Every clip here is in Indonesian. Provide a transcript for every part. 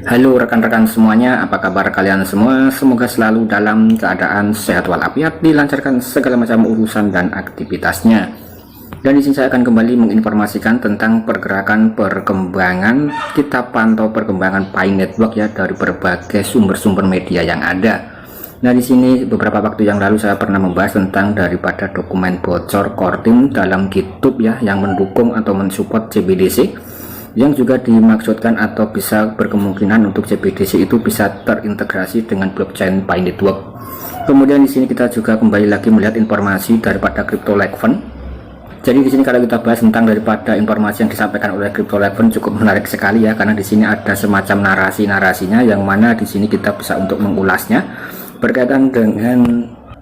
Halo rekan-rekan semuanya, apa kabar kalian semua? Semoga selalu dalam keadaan sehat walafiat, dilancarkan segala macam urusan dan aktivitasnya. Dan di sini saya akan kembali menginformasikan tentang pergerakan perkembangan. Kita pantau perkembangan Pi Network ya dari berbagai sumber-sumber media yang ada. Nah, di sini beberapa waktu yang lalu saya pernah membahas tentang daripada dokumen bocor Kortim dalam GitHub ya yang mendukung atau mensupport CBDC, yang juga dimaksudkan atau bisa berkemungkinan untuk CBDC itu bisa terintegrasi dengan blockchain Pi Network. Kemudian di sini kita juga kembali lagi melihat informasi daripada CryptoLeven. Jadi di sini kalau kita bahas tentang daripada informasi yang disampaikan oleh CryptoLeven cukup menarik sekali ya, karena di sini ada semacam narasi-narasinya yang mana di sini kita bisa untuk mengulasnya berkaitan dengan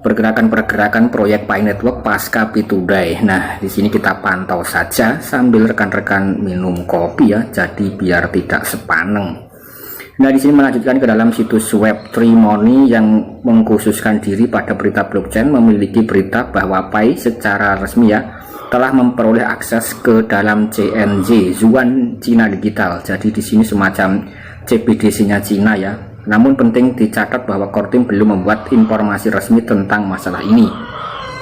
pergerakan proyek Pi Network pasca P2Day. Nah, di sini kita pantau saja sambil rekan-rekan minum kopi ya, jadi biar tidak sepaneng. Nah, di sini melanjutkan ke dalam situs Web3 Money yang mengkhususkan diri pada berita blockchain, memiliki berita bahwa Pi secara resmi ya telah memperoleh akses ke dalam CNZ Yuan Cina Digital. Jadi di sini semacam CBDC-nya Cina ya. Namun penting dicatat bahwa Kortim belum membuat informasi resmi tentang masalah ini.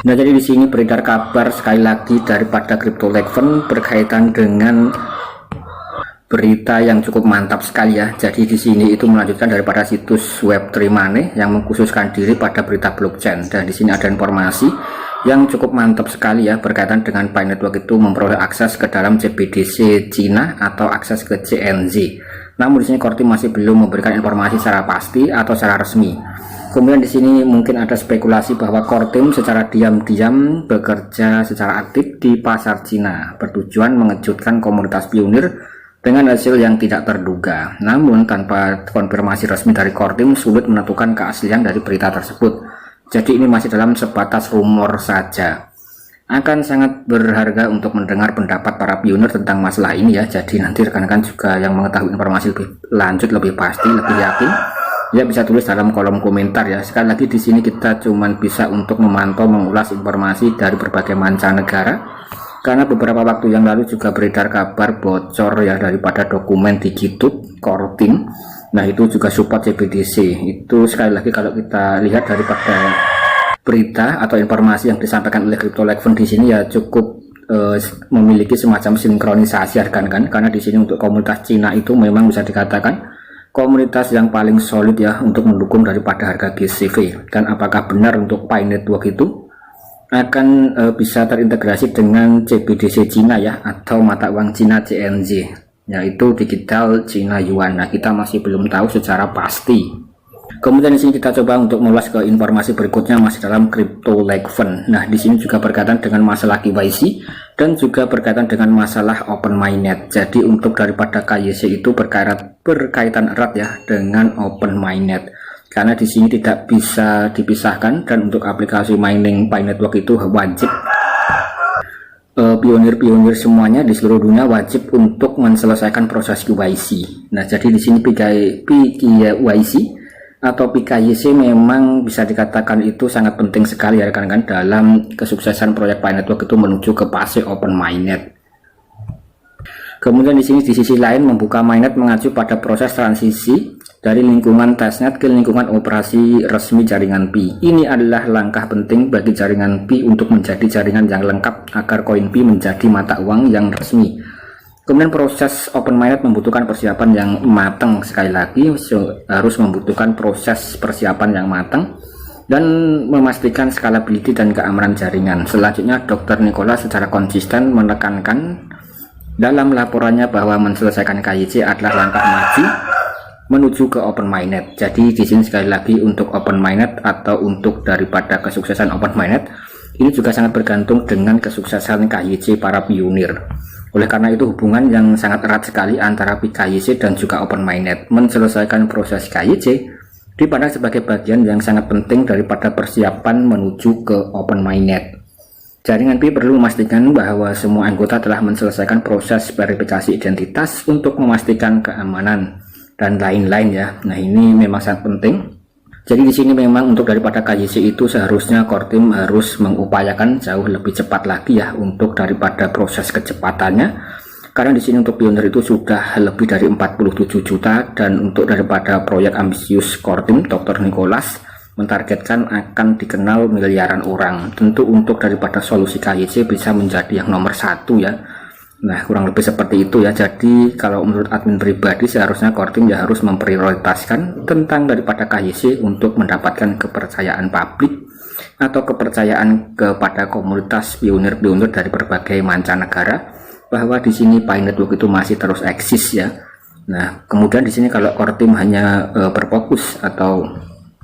Nah, jadi di sini beredar kabar sekali lagi daripada CryptoLeven berkaitan dengan berita yang cukup mantap sekali ya. Jadi di sini itu melanjutkan daripada situs Web3 Money yang mengkhususkan diri pada berita blockchain, dan di sini ada informasi yang cukup mantap sekali ya berkaitan dengan Pi Network itu memperoleh akses ke dalam CBDC Cina atau akses ke CNZ. Namun di sini Kortim masih belum memberikan informasi secara pasti atau secara resmi. Kemudian di sini mungkin ada spekulasi bahwa Kortim secara diam-diam bekerja secara aktif di pasar Cina bertujuan mengejutkan komunitas pionir dengan hasil yang tidak terduga. Namun tanpa konfirmasi resmi dari Kortim sulit menentukan keaslian dari berita tersebut. Jadi ini masih dalam sebatas rumor saja. Akan sangat berharga untuk mendengar pendapat para pionir tentang masalah ini ya. Jadi nanti rekan-rekan juga yang mengetahui informasi lebih lanjut, lebih pasti, lebih yakin ya bisa tulis dalam kolom komentar ya. Sekali lagi di sini kita cuman bisa untuk memantau, mengulas informasi dari berbagai mancanegara, karena beberapa waktu yang lalu juga beredar kabar bocor ya daripada dokumen di GitHub Kortim. Nah, itu juga support CBDC. Itu sekali lagi kalau kita lihat daripada berita atau informasi yang disampaikan oleh CryptoLeven di sini ya cukup memiliki semacam sinkronisasi kan, karena di sini untuk komunitas Cina itu memang bisa dikatakan komunitas yang paling solid ya untuk mendukung daripada harga GCV. Dan apakah benar untuk Pi Network itu akan bisa terintegrasi dengan CBDC Cina ya atau mata uang Cina CNZ, yaitu digital Cina Yuan. Nah, kita masih belum tahu secara pasti. Kemudian di sini kita coba untuk mengulas ke informasi berikutnya masih dalam CryptoLeven. Nah, di sini juga berkaitan dengan masalah KYC dan juga berkaitan dengan masalah Open Mainnet. Jadi untuk daripada KYC itu berkaitan erat ya dengan Open Mainnet. Karena di sini tidak bisa dipisahkan, dan untuk aplikasi mining Pi Network itu wajib pionir-pionir semuanya di seluruh dunia wajib untuk menyelesaikan proses KYC. Nah, jadi di sini PKYC atau PKYC memang bisa dikatakan itu sangat penting sekali ya rekan-rekan dalam kesuksesan proyek Pi Network itu menuju ke fase Open Mainnet. Kemudian di sini di sisi lain membuka mainnet mengacu pada proses transisi dari lingkungan testnet ke lingkungan operasi resmi jaringan Pi. Ini adalah langkah penting bagi jaringan Pi untuk menjadi jaringan yang lengkap agar koin Pi menjadi mata uang yang resmi. Kemudian proses Open Mainnet membutuhkan persiapan yang matang, sekali lagi harus membutuhkan proses persiapan yang matang dan memastikan scalability dan keamanan jaringan. Selanjutnya Dr. Nicola secara konsisten menekankan dalam laporannya bahwa menyelesaikan KYC adalah langkah maju menuju ke Open Mainnet. Jadi di sini sekali lagi untuk Open Mainnet atau untuk daripada kesuksesan Open Mainnet ini juga sangat bergantung dengan kesuksesan KYC para pionir. Oleh karena itu hubungan yang sangat erat sekali antara KYC dan juga Open Mainnet. Menyelesaikan proses KYC dipandang sebagai bagian yang sangat penting daripada persiapan menuju ke Open Mainnet. Jaringan Pi perlu memastikan bahwa semua anggota telah menyelesaikan proses verifikasi identitas untuk memastikan keamanan dan lain-lain ya. Nah, ini memang sangat penting. Jadi di sini memang untuk daripada KYC itu seharusnya Kortim harus mengupayakan jauh lebih cepat lagi ya untuk daripada proses kecepatannya. Karena di sini untuk Pioneer itu sudah lebih dari 47 juta, dan untuk daripada proyek ambisius core team Dr. Nicholas mentargetkan akan dikenal miliaran orang. Tentu untuk daripada solusi KYC bisa menjadi yang nomor satu ya. Nah, kurang lebih seperti itu ya. Jadi kalau menurut admin pribadi seharusnya core team ya harus memprioritaskan tentang daripada KYC untuk mendapatkan kepercayaan publik atau kepercayaan kepada komunitas pionir-pionir dari berbagai mancanegara, bahwa di sini Pi Network itu masih terus eksis ya. Nah, kemudian di sini kalau core team hanya berfokus atau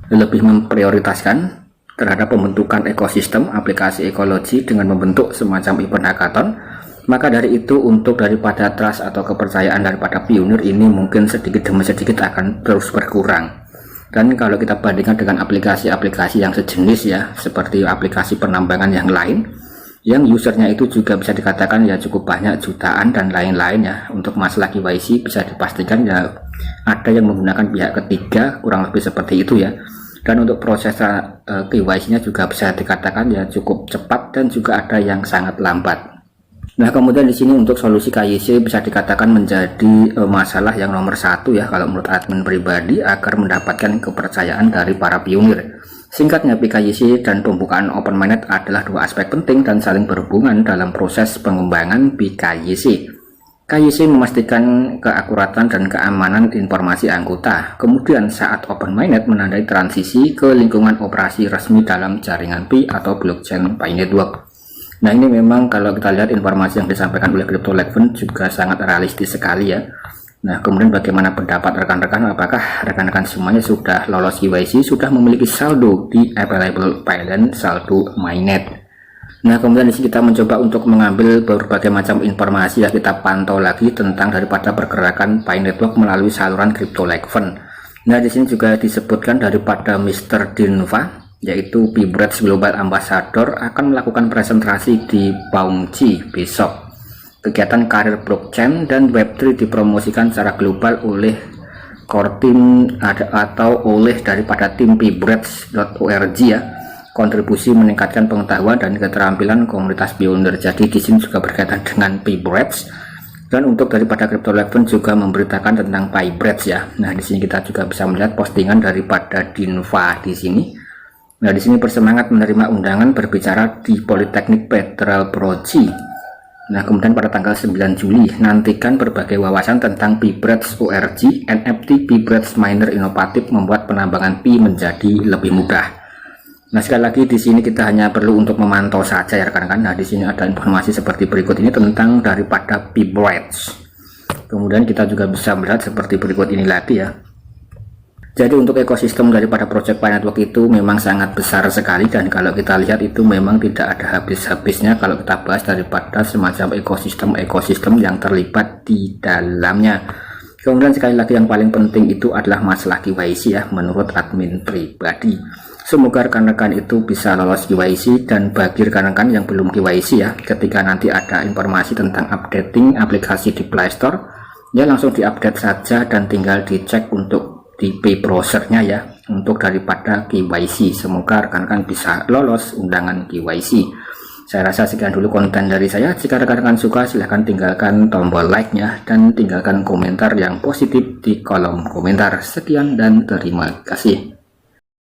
lebih memprioritaskan terhadap pembentukan ekosistem aplikasi ekologi dengan membentuk semacam event hackathon, maka dari itu untuk daripada trust atau kepercayaan daripada pionir ini mungkin sedikit demi sedikit akan terus berkurang. Dan kalau kita bandingkan dengan aplikasi-aplikasi yang sejenis ya, seperti aplikasi penambangan yang lain, yang usernya itu juga bisa dikatakan ya cukup banyak, jutaan dan lain-lain ya. Untuk masalah KYC bisa dipastikan ya ada yang menggunakan pihak ketiga, kurang lebih seperti itu ya. Dan untuk proses KYC-nya juga bisa dikatakan ya cukup cepat dan juga ada yang sangat lambat. Nah, kemudian di sini untuk solusi KYC bisa dikatakan menjadi masalah yang nomor satu ya kalau menurut admin pribadi, agar mendapatkan kepercayaan dari para pionir. Singkatnya, PKYC dan pembukaan open mainnet adalah dua aspek penting dan saling berhubungan dalam proses pengembangan PKYC. KYC memastikan keakuratan dan keamanan informasi anggota. Kemudian saat open mainnet menandai transisi ke lingkungan operasi resmi dalam jaringan Pi atau blockchain Pi Network. Nah, ini memang kalau kita lihat informasi yang disampaikan oleh Crypto.Legend juga sangat realistis sekali ya. Nah, kemudian bagaimana pendapat rekan-rekan? Apakah rekan-rekan semuanya sudah lolos KYC, sudah memiliki saldo di available Pi dan saldo mainnet? Nah, kemudian di sini kita mencoba untuk mengambil berbagai macam informasi ya, kita pantau lagi tentang daripada pergerakan Pi Network melalui saluran Crypto.Legend. Nah, di sini juga disebutkan daripada Mr. Dinva, yaitu Pibreads Global Ambassador, akan melakukan presentasi di Baungji besok. Kegiatan karir blockchain dan Web3 dipromosikan secara global oleh core team atau oleh daripada tim Pibreads.org ya. Kontribusi meningkatkan pengetahuan dan keterampilan komunitas pionir. Jadi di sini juga berkaitan dengan Pibreads. Dan untuk daripada Crypto.Legend juga memberitakan tentang Pibreads ya. Nah, di sini kita juga bisa melihat postingan daripada Dinva di sini. Nah, di sini bersemangat menerima undangan berbicara di Politeknik Federal Proji. Nah, kemudian pada tanggal 9 Juli nantikan berbagai wawasan tentang Pibreads.org, NFT Pibreads Miner inovatif membuat penambangan Pi menjadi lebih mudah. Nah, sekali lagi di sini kita hanya perlu untuk memantau saja ya rekan-rekan. Nah, di sini ada informasi seperti berikut ini tentang daripada Pibreads. Kemudian kita juga bisa melihat seperti berikut ini lagi ya. Jadi untuk ekosistem daripada project Pi Network itu memang sangat besar sekali, dan kalau kita lihat itu memang tidak ada habis-habisnya kalau kita bahas daripada semacam ekosistem yang terlibat di dalamnya. Kemudian sekali lagi yang paling penting itu adalah masalah KYC ya menurut admin pribadi. Semoga rekan-rekan itu bisa lolos KYC, dan bagi rekan-rekan yang belum KYC ya, ketika nanti ada informasi tentang updating aplikasi di Play Store ya langsung diupdate saja dan tinggal dicek untuk di Pi browsernya ya untuk daripada KYC. Semoga rekan-rekan bisa lolos undangan KYC. Saya rasa sekian dulu konten dari saya. Jika rekan-rekan suka silahkan tinggalkan tombol like-nya dan tinggalkan komentar yang positif di kolom komentar. Sekian dan terima kasih.